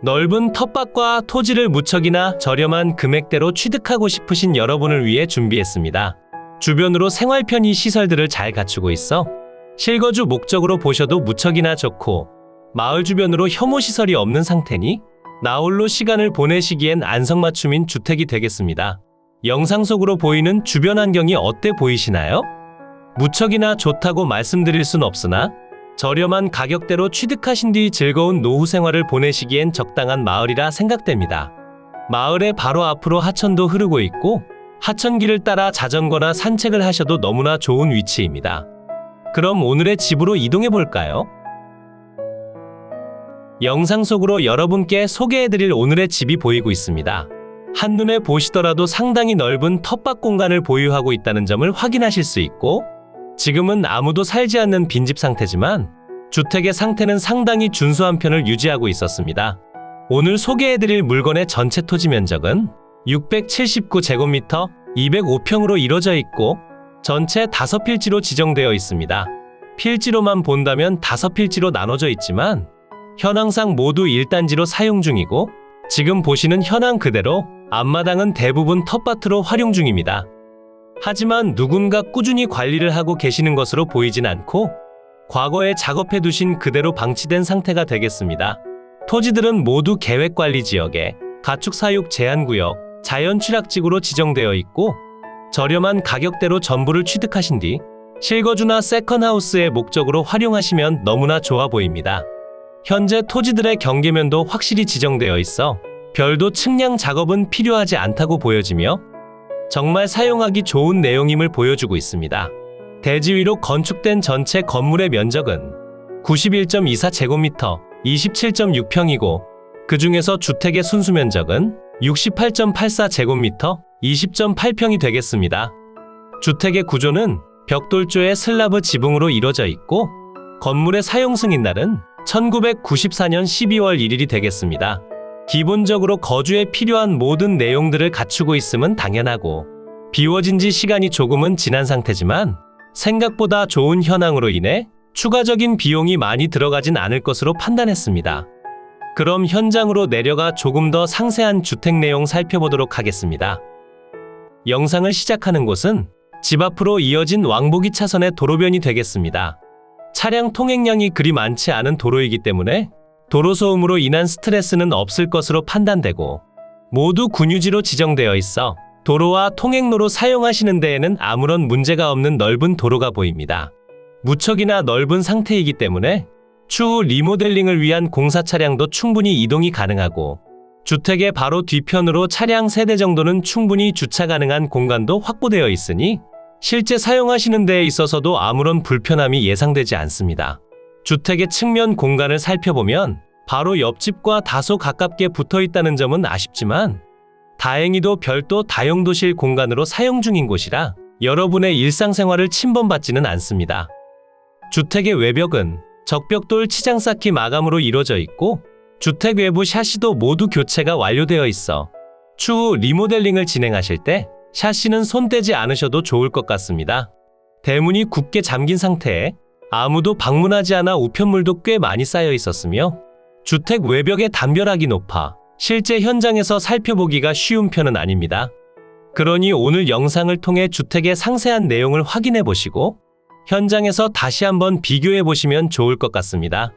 넓은 텃밭과 토지를 무척이나 저렴한 금액대로 취득하고 싶으신 여러분을 위해 준비했습니다. 주변으로 생활 편의 시설들을 잘 갖추고 있어 실거주 목적으로 보셔도 무척이나 좋고, 마을 주변으로 혐오시설이 없는 상태니 나홀로 시간을 보내시기엔 안성맞춤인 주택이 되겠습니다. 영상 속으로 보이는 주변 환경이 어때 보이시나요? 무척이나 좋다고 말씀드릴 순 없으나 저렴한 가격대로 취득하신 뒤 즐거운 노후 생활을 보내시기엔 적당한 마을이라 생각됩니다. 마을의 바로 앞으로 하천도 흐르고 있고 하천길을 따라 자전거나 산책을 하셔도 너무나 좋은 위치입니다. 그럼 오늘의 집으로 이동해 볼까요? 영상 속으로 여러분께 소개해드릴 오늘의 집이 보이고 있습니다. 한눈에 보시더라도 상당히 넓은 텃밭 공간을 보유하고 있다는 점을 확인하실 수 있고, 지금은 아무도 살지 않는 빈집 상태지만 주택의 상태는 상당히 준수한 편을 유지하고 있었습니다. 오늘 소개해드릴 물건의 전체 토지 면적은 679제곱미터 205평으로 이루어져 있고 전체 5필지로 지정되어 있습니다. 필지로만 본다면 5필지로 나눠져 있지만 현황상 모두 1단지로 사용 중이고, 지금 보시는 현황 그대로 앞마당은 대부분 텃밭으로 활용 중입니다. 하지만 누군가 꾸준히 관리를 하고 계시는 것으로 보이진 않고 과거에 작업해 두신 그대로 방치된 상태가 되겠습니다. 토지들은 모두 계획관리지역에 가축사육 제한구역, 자연취락지구로 지정되어 있고 저렴한 가격대로 전부를 취득하신 뒤 실거주나 세컨하우스의 목적으로 활용하시면 너무나 좋아 보입니다. 현재 토지들의 경계면도 확실히 지정되어 있어 별도 측량 작업은 필요하지 않다고 보여지며 정말 사용하기 좋은 내용임을 보여주고 있습니다. 대지 위로 건축된 전체 건물의 면적은 91.24제곱미터 27.6평이고 그 중에서 주택의 순수 면적은 68.84제곱미터 20.8평이 되겠습니다. 주택의 구조는 벽돌조의 슬라브 지붕으로 이루어져 있고 건물의 사용 승인날은 1994년 12월 1일이 되겠습니다. 기본적으로 거주에 필요한 모든 내용들을 갖추고 있음은 당연하고 비워진 지 시간이 조금은 지난 상태지만 생각보다 좋은 현황으로 인해 추가적인 비용이 많이 들어가진 않을 것으로 판단했습니다. 그럼 현장으로 내려가 조금 더 상세한 주택 내용 살펴보도록 하겠습니다. 영상을 시작하는 곳은 집 앞으로 이어진 왕복이 차선의 도로변이 되겠습니다. 차량 통행량이 그리 많지 않은 도로이기 때문에 도로 소음으로 인한 스트레스는 없을 것으로 판단되고 모두 군유지로 지정되어 있어 도로와 통행로로 사용하시는 데에는 아무런 문제가 없는 넓은 도로가 보입니다. 무척이나 넓은 상태이기 때문에 추후 리모델링을 위한 공사 차량도 충분히 이동이 가능하고 주택의 바로 뒤편으로 차량 3대 정도는 충분히 주차 가능한 공간도 확보되어 있으니 실제 사용하시는 데에 있어서도 아무런 불편함이 예상되지 않습니다. 주택의 측면 공간을 살펴보면 바로 옆집과 다소 가깝게 붙어 있다는 점은 아쉽지만 다행히도 별도 다용도실 공간으로 사용 중인 곳이라 여러분의 일상생활을 침범받지는 않습니다. 주택의 외벽은 적벽돌 치장 쌓기 마감으로 이루어져 있고 주택 외부 샤시도 모두 교체가 완료되어 있어 추후 리모델링을 진행하실 때 샤시는 손 떼지 않으셔도 좋을 것 같습니다. 대문이 굳게 잠긴 상태에 아무도 방문하지 않아 우편물도 꽤 많이 쌓여 있었으며 주택 외벽의 담벼락이 높아 실제 현장에서 살펴보기가 쉬운 편은 아닙니다. 그러니 오늘 영상을 통해 주택의 상세한 내용을 확인해 보시고 현장에서 다시 한번 비교해 보시면 좋을 것 같습니다.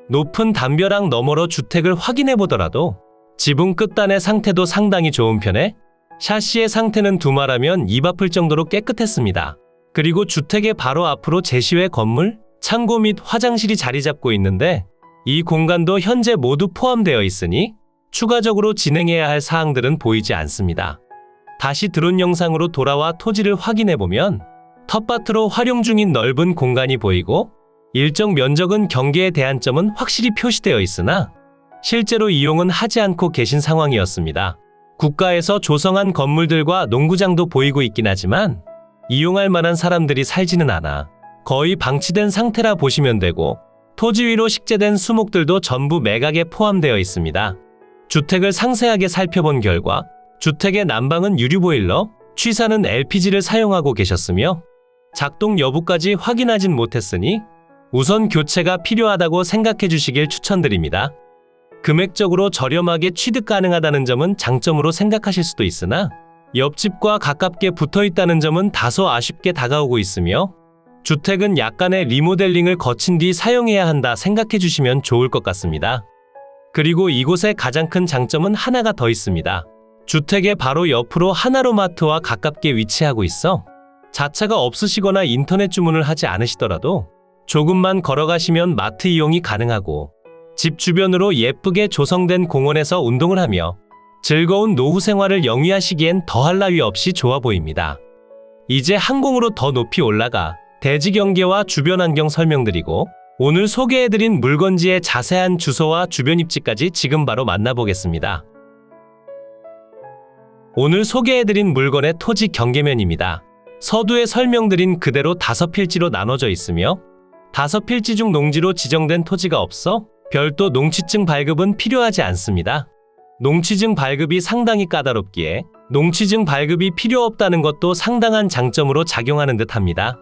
높은 담벼락 너머로 주택을 확인해 보더라도 지붕 끝단의 상태도 상당히 좋은 편에 샤시의 상태는 두말하면 입 아플 정도로 깨끗했습니다. 그리고 주택의 바로 앞으로 제시외 건물, 창고 및 화장실이 자리 잡고 있는데 이 공간도 현재 모두 포함되어 있으니 추가적으로 진행해야 할 사항들은 보이지 않습니다. 다시 드론 영상으로 돌아와 토지를 확인해보면 텃밭으로 활용 중인 넓은 공간이 보이고 일정 면적은 경계에 대한 점은 확실히 표시되어 있으나 실제로 이용은 하지 않고 계신 상황이었습니다. 국가에서 조성한 건물들과 농구장도 보이고 있긴 하지만 이용할 만한 사람들이 살지는 않아 거의 방치된 상태라 보시면 되고 토지 위로 식재된 수목들도 전부 매각에 포함되어 있습니다. 주택을 상세하게 살펴본 결과 주택의 난방은 유류보일러, 취사는 LPG를 사용하고 계셨으며 작동 여부까지 확인하진 못했으니 우선 교체가 필요하다고 생각해 주시길 추천드립니다. 금액적으로 저렴하게 취득 가능하다는 점은 장점으로 생각하실 수도 있으나 옆집과 가깝게 붙어 있다는 점은 다소 아쉽게 다가오고 있으며 주택은 약간의 리모델링을 거친 뒤 사용해야 한다 생각해 주시면 좋을 것 같습니다. 그리고 이곳의 가장 큰 장점은 하나가 더 있습니다. 주택의 바로 옆으로 하나로마트와 가깝게 위치하고 있어 자차가 없으시거나 인터넷 주문을 하지 않으시더라도 조금만 걸어가시면 마트 이용이 가능하고 집 주변으로 예쁘게 조성된 공원에서 운동을 하며 즐거운 노후 생활을 영위하시기엔 더할 나위 없이 좋아 보입니다. 이제 항공으로 더 높이 올라가 대지 경계와 주변 환경 설명드리고 오늘 소개해드린 물건지의 자세한 주소와 주변 입지까지 지금 바로 만나보겠습니다. 오늘 소개해드린 물건의 토지 경계면입니다. 서두에 설명드린 그대로 5필지로 나눠져 있으며 5필지 중 농지로 지정된 토지가 없어 별도 농취증 발급은 필요하지 않습니다. 농취증 발급이 상당히 까다롭기에 농취증 발급이 필요 없다는 것도 상당한 장점으로 작용하는 듯합니다.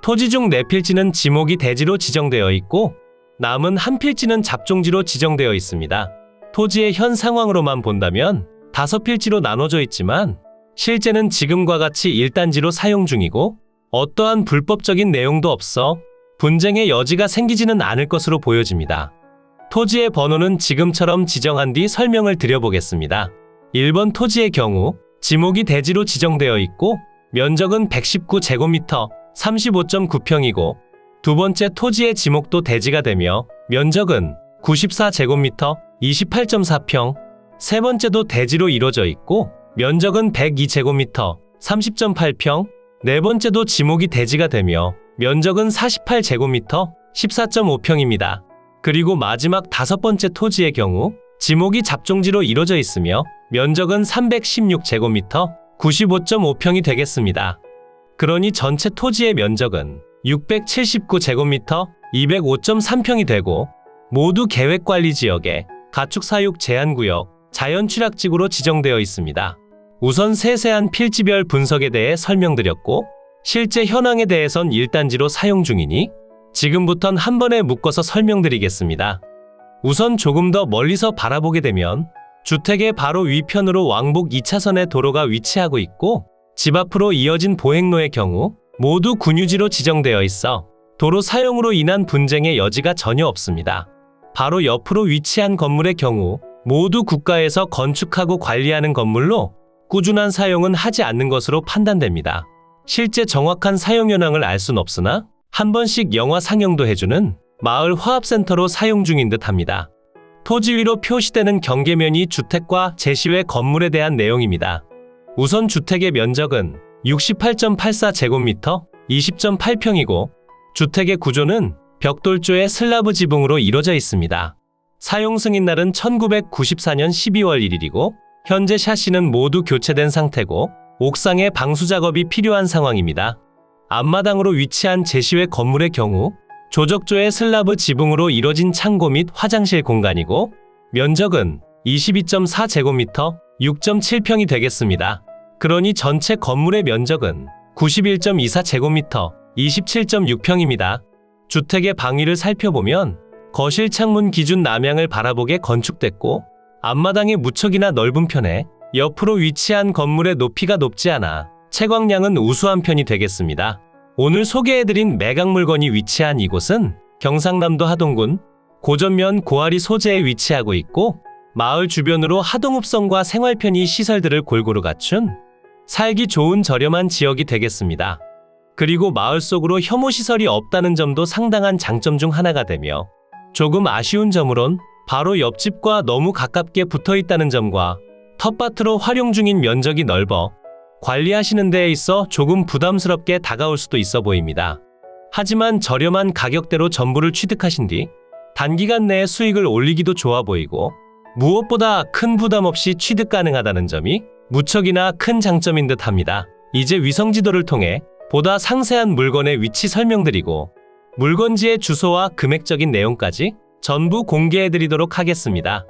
토지 중 4필지는 지목이 대지로 지정되어 있고 남은 1필지는 잡종지로 지정되어 있습니다. 토지의 현 상황으로만 본다면 5필지로 나눠져 있지만 실제는 지금과 같이 1단지로 사용 중이고 어떠한 불법적인 내용도 없어 분쟁의 여지가 생기지는 않을 것으로 보여집니다. 토지의 번호는 지금처럼 지정한 뒤 설명을 드려보겠습니다. 1번 토지의 경우 지목이 대지로 지정되어 있고 면적은 119제곱미터 35.9평이고 두 번째 토지의 지목도 대지가 되며 면적은 94제곱미터 28.4평 세 번째도 대지로 이루어져 있고 면적은 102제곱미터 30.8평 네 번째도 지목이 대지가 되며 면적은 48제곱미터 14.5평입니다. 그리고 마지막 5번째 토지의 경우 지목이 잡종지로 이루어져 있으며 면적은 316제곱미터 95.5평이 되겠습니다. 그러니 전체 토지의 면적은 679제곱미터 205.3평이 되고 모두 계획관리지역에 가축사육 제한구역, 자연취락지구로 지정되어 있습니다. 우선 세세한 필지별 분석에 대해 설명드렸고 실제 현황에 대해선 1단지로 사용 중이니 지금부턴 한 번에 묶어서 설명드리겠습니다. 우선 조금 더 멀리서 바라보게 되면 주택의 바로 위편으로 왕복 2차선의 도로가 위치하고 있고 집 앞으로 이어진 보행로의 경우 모두 군유지로 지정되어 있어 도로 사용으로 인한 분쟁의 여지가 전혀 없습니다. 바로 옆으로 위치한 건물의 경우 모두 국가에서 건축하고 관리하는 건물로 꾸준한 사용은 하지 않는 것으로 판단됩니다. 실제 정확한 사용 현황을 알 순 없으나 한 번씩 영화 상영도 해주는 마을 화합센터로 사용 중인 듯합니다. 토지 위로 표시되는 경계면이 주택과 제시외 건물에 대한 내용입니다. 우선 주택의 면적은 68.84제곱미터 20.8평이고 주택의 구조는 벽돌조의 슬라브 지붕으로 이루어져 있습니다. 사용 승인날은 1994년 12월 1일이고 현재 샤시는 모두 교체된 상태고 옥상에 방수 작업이 필요한 상황입니다. 앞마당으로 위치한 제시외 건물의 경우 조적조의 슬라브 지붕으로 이뤄진 창고 및 화장실 공간이고 면적은 22.4제곱미터 6.7평이 되겠습니다. 그러니 전체 건물의 면적은 91.24제곱미터 27.6평입니다. 주택의 방위를 살펴보면 거실 창문 기준 남향을 바라보게 건축됐고 앞마당이 무척이나 넓은 편에 옆으로 위치한 건물의 높이가 높지 않아 채광량은 우수한 편이 되겠습니다. 오늘 소개해드린 매각 물건이 위치한 이곳은 경상남도 하동군 고전면 고아리 소재에 위치하고 있고 마을 주변으로 하동읍성과 생활편의 시설들을 골고루 갖춘 살기 좋은 저렴한 지역이 되겠습니다. 그리고 마을 속으로 혐오시설이 없다는 점도 상당한 장점 중 하나가 되며 조금 아쉬운 점으론 바로 옆집과 너무 가깝게 붙어 있다는 점과 텃밭으로 활용 중인 면적이 넓어 관리하시는 데에 있어 조금 부담스럽게 다가올 수도 있어 보입니다. 하지만 저렴한 가격대로 전부를 취득하신 뒤 단기간 내에 수익을 올리기도 좋아 보이고 무엇보다 큰 부담 없이 취득 가능하다는 점이 무척이나 큰 장점인 듯 합니다. 이제 위성지도를 통해 보다 상세한 물건의 위치 설명드리고 물건지의 주소와 금액적인 내용까지 전부 공개해드리도록 하겠습니다.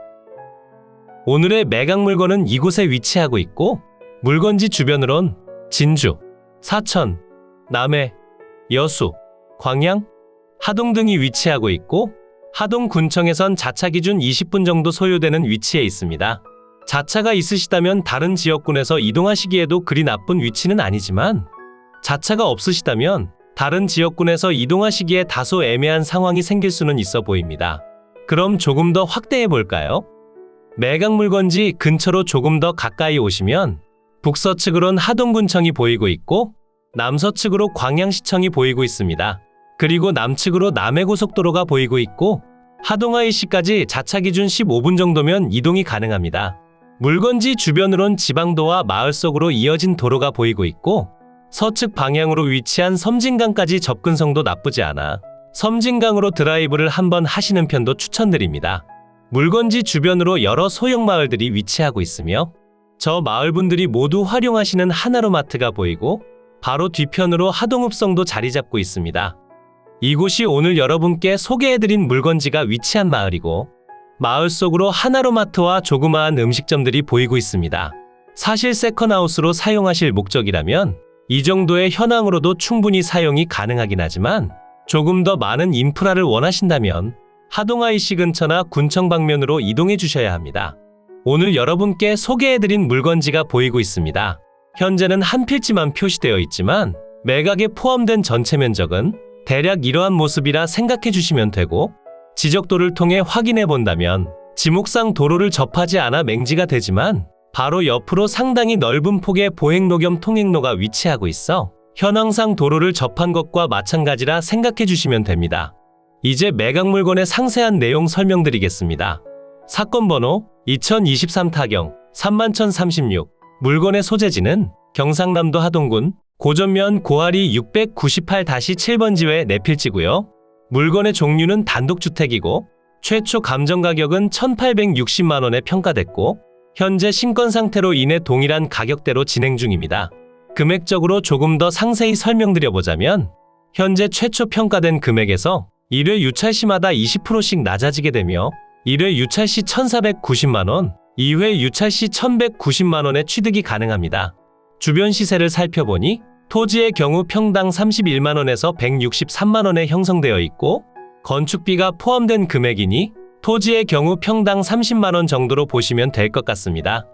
오늘의 매각 물건은 이곳에 위치하고 있고 물건지 주변으론 진주, 사천, 남해, 여수, 광양, 하동 등이 위치하고 있고 하동군청에선 자차 기준 20분 정도 소요되는 위치에 있습니다. 자차가 있으시다면 다른 지역군에서 이동하시기에도 그리 나쁜 위치는 아니지만 자차가 없으시다면 다른 지역군에서 이동하시기에 다소 애매한 상황이 생길 수는 있어 보입니다. 그럼 조금 더 확대해 볼까요? 매각물건지 근처로 조금 더 가까이 오시면 북서측으론 하동군청이 보이고 있고 남서측으로 광양시청이 보이고 있습니다. 그리고 남측으로 남해고속도로가 보이고 있고 하동IC까지 자차 기준 15분 정도면 이동이 가능합니다. 물건지 주변으론 지방도와 마을 속으로 이어진 도로가 보이고 있고 서측 방향으로 위치한 섬진강까지 접근성도 나쁘지 않아 섬진강으로 드라이브를 한번 하시는 편도 추천드립니다. 물건지 주변으로 여러 소형 마을들이 위치하고 있으며 저 마을분들이 모두 활용하시는 하나로마트가 보이고 바로 뒤편으로 하동읍성도 자리 잡고 있습니다. 이곳이 오늘 여러분께 소개해드린 물건지가 위치한 마을이고 마을 속으로 하나로마트와 조그마한 음식점들이 보이고 있습니다. 사실 세컨하우스로 사용하실 목적이라면 이 정도의 현황으로도 충분히 사용이 가능하긴 하지만 조금 더 많은 인프라를 원하신다면 하동IC 근처나 군청 방면으로 이동해 주셔야 합니다. 오늘 여러분께 소개해드린 물건지가 보이고 있습니다. 현재는 한 필지만 표시되어 있지만 매각에 포함된 전체 면적은 대략 이러한 모습이라 생각해 주시면 되고 지적도를 통해 확인해 본다면 지목상 도로를 접하지 않아 맹지가 되지만 바로 옆으로 상당히 넓은 폭의 보행로 겸 통행로가 위치하고 있어 현황상 도로를 접한 것과 마찬가지라 생각해 주시면 됩니다. 이제 매각 물건의 상세한 내용 설명드리겠습니다. 사건 번호 2023 타경 31,036 물건의 소재지는 경상남도 하동군 고전면 고아리 698-7번지회 내필지고요. 물건의 종류는 단독주택이고 최초 감정가격은 1,860만원에 평가됐고 현재 신권 상태로 인해 동일한 가격대로 진행 중입니다. 금액적으로 조금 더 상세히 설명드려보자면 현재 최초 평가된 금액에서 1회 유찰 시마다 20%씩 낮아지게 되며 1회 유찰 시 1,490만원, 2회 유찰 시 1,190만원의 취득이 가능합니다. 주변 시세를 살펴보니 토지의 경우 평당 31만원에서 163만원에 형성되어 있고 건축비가 포함된 금액이니 토지의 경우 평당 30만원 정도로 보시면 될 것 같습니다.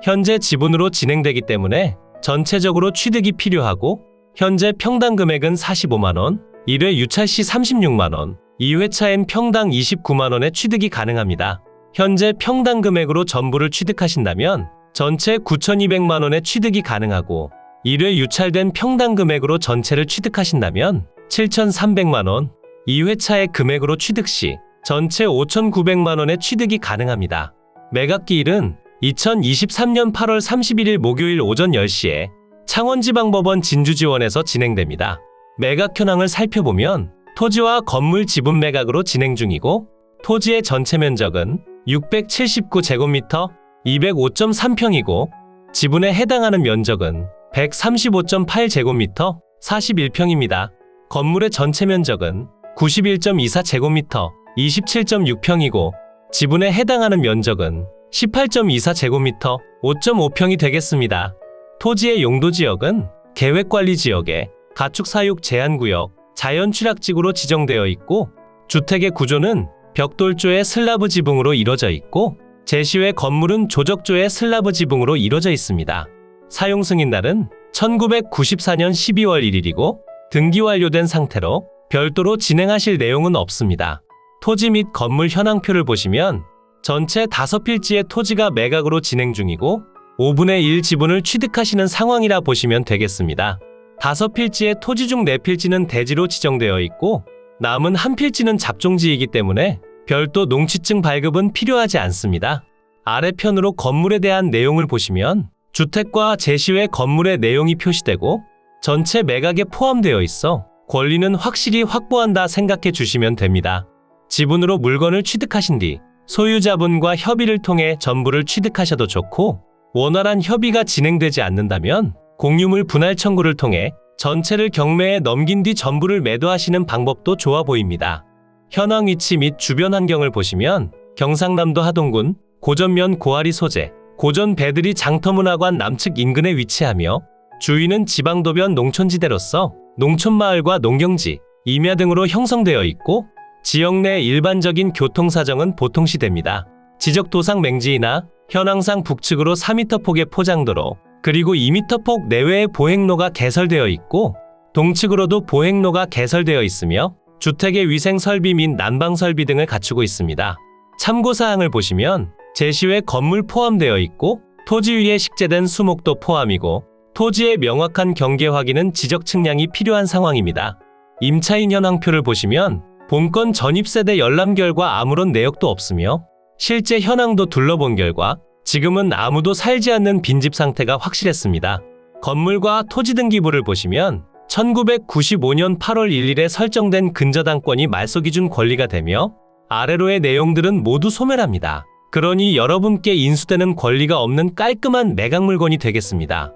현재 지분으로 진행되기 때문에 전체적으로 취득이 필요하고 현재 평당 금액은 45만원, 1회 유찰 시 36만원, 2회차엔 평당 29만원의 취득이 가능합니다. 현재 평당 금액으로 전부를 취득하신다면 전체 9,200만원의 취득이 가능하고 1회 유찰된 평당 금액으로 전체를 취득하신다면 7,300만원, 2회차의 금액으로 취득 시 전체 5,900만원의 취득이 가능합니다. 매각기일은 2023년 8월 31일 목요일 오전 10시에 창원지방법원 진주지원에서 진행됩니다. 매각 현황을 살펴보면 토지와 건물 지분 매각으로 진행 중이고 토지의 전체 면적은 679제곱미터 205.3평이고 지분에 해당하는 면적은 135.8제곱미터 41평입니다. 건물의 전체 면적은 91.24제곱미터 27.6평이고 지분에 해당하는 면적은 18.24제곱미터 5.5평이 되겠습니다. 토지의 용도지역은 계획관리지역에 가축사육 제한구역, 자연취락지구로 지정되어 있고 주택의 구조는 벽돌조의 슬라브 지붕으로 이루어져 있고 제시외 건물은 조적조의 슬라브 지붕으로 이루어져 있습니다. 사용 승인날은 1994년 12월 1일이고 등기 완료된 상태로 별도로 진행하실 내용은 없습니다. 토지 및 건물 현황표를 보시면 전체 5필지의 토지가 매각으로 진행 중이고 5분의 1 지분을 취득하시는 상황이라 보시면 되겠습니다. 5필지의 토지 중 4필지는 대지로 지정되어 있고 남은 1필지는 잡종지이기 때문에 별도 농취증 발급은 필요하지 않습니다. 아래편으로 건물에 대한 내용을 보시면 주택과 제시외 건물의 내용이 표시되고 전체 매각에 포함되어 있어 권리는 확실히 확보한다 생각해 주시면 됩니다. 지분으로 물건을 취득하신 뒤 소유자분과 협의를 통해 전부를 취득하셔도 좋고 원활한 협의가 진행되지 않는다면 공유물 분할 청구를 통해 전체를 경매에 넘긴 뒤 전부를 매도하시는 방법도 좋아 보입니다. 현황 위치 및 주변 환경을 보시면 경상남도 하동군 고전면 고아리 소재, 고전 배들이 장터문화관 남측 인근에 위치하며 주위는 지방도변 농촌지대로서 농촌마을과 농경지, 임야 등으로 형성되어 있고 지역 내 일반적인 교통사정은 보통시됩니다. 지적도상 맹지이나 현황상 북측으로 4m 폭의 포장도로, 그리고 2m 폭 내외의 보행로가 개설되어 있고 동측으로도 보행로가 개설되어 있으며 주택의 위생 설비 및 난방 설비 등을 갖추고 있습니다. 참고사항을 보시면 제시외 건물 포함되어 있고 토지 위에 식재된 수목도 포함이고 토지의 명확한 경계 확인은 지적 측량이 필요한 상황입니다. 임차인 현황표를 보시면 본건 전입세대 열람 결과 아무런 내역도 없으며 실제 현황도 둘러본 결과 지금은 아무도 살지 않는 빈집 상태가 확실했습니다. 건물과 토지 등기부를 보시면 1995년 8월 1일에 설정된 근저당권이 말소기준 권리가 되며 아래로의 내용들은 모두 소멸합니다. 그러니 여러분께 인수되는 권리가 없는 깔끔한 매각물건이 되겠습니다.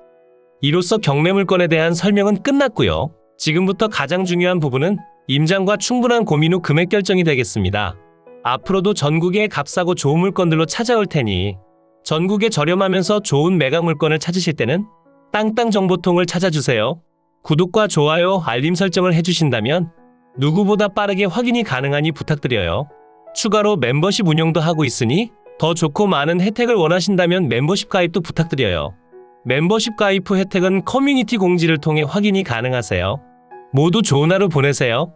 이로써 경매물건에 대한 설명은 끝났고요. 지금부터 가장 중요한 부분은 임장과 충분한 고민 후 금액 결정이 되겠습니다. 앞으로도 전국의 값싸고 좋은 물건들로 찾아올 테니 전국에 저렴하면서 좋은 매각물건을 찾으실 때는 땅땅정보통을 찾아주세요. 구독과 좋아요, 알림 설정을 해주신다면 누구보다 빠르게 확인이 가능하니 부탁드려요. 추가로 멤버십 운영도 하고 있으니 더 좋고 많은 혜택을 원하신다면 멤버십 가입도 부탁드려요. 멤버십 가입 후 혜택은 커뮤니티 공지를 통해 확인이 가능하세요. 모두 좋은 하루 보내세요.